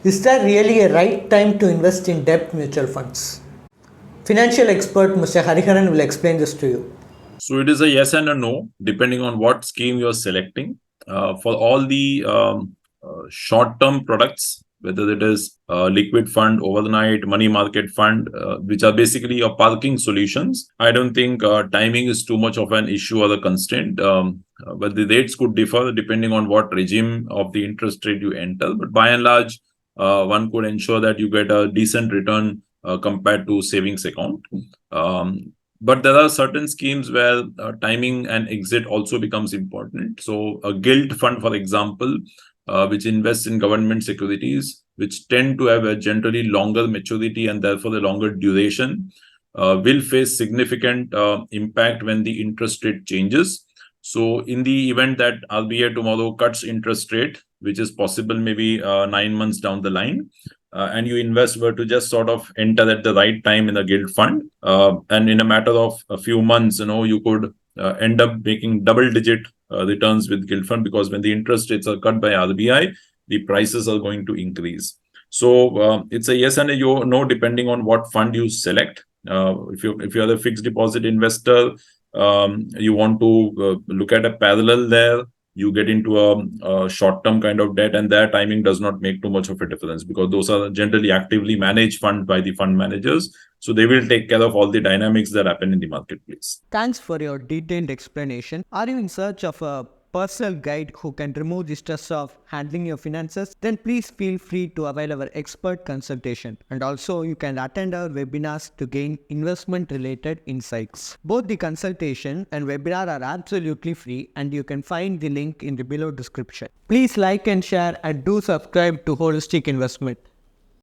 Is there really a right time to invest in debt mutual funds? Financial expert Mr. Hariharan will explain this to you. So it is a yes and a no, depending on what scheme you're selecting. For all the short-term products, whether it is liquid fund, overnight, money market fund, which are basically your parking solutions, I don't think timing is too much of an issue or a constraint. But the rates could differ depending on what regime of the interest rate you enter. But by and large, one could ensure that you get a decent return compared to savings account. But there are certain schemes where timing and exit also becomes important. So a gilt fund, for example, which invests in government securities, which tend to have a generally longer maturity and therefore the longer duration, will face significant impact when the interest rate changes. So in the event that RBI tomorrow cuts interest rate, which is possible maybe 9 months down the line, and you invest were to just sort of enter at the right time in a gilt fund, and in a matter of a few months, you could end up making double-digit returns with gilt fund, because when the interest rates are cut by RBI, the prices are going to increase. So it's a yes and a no depending on what fund you select. If you are a fixed deposit investor, you want to look at a parallel there. You get into a short-term kind of debt, and their timing does not make too much of a difference, because those are generally actively managed fund by the fund managers. So they will take care of all the dynamics that happen in the marketplace. Thanks for your detailed explanation. Are you in search of a personal guide who can remove the stress of handling your finances? Then please feel free to avail our expert consultation. And also you can attend our webinars to gain investment related insights. Both the consultation and webinar are absolutely free, and you can find the link in the below description. Please like and share, and do subscribe to Holistic Investment.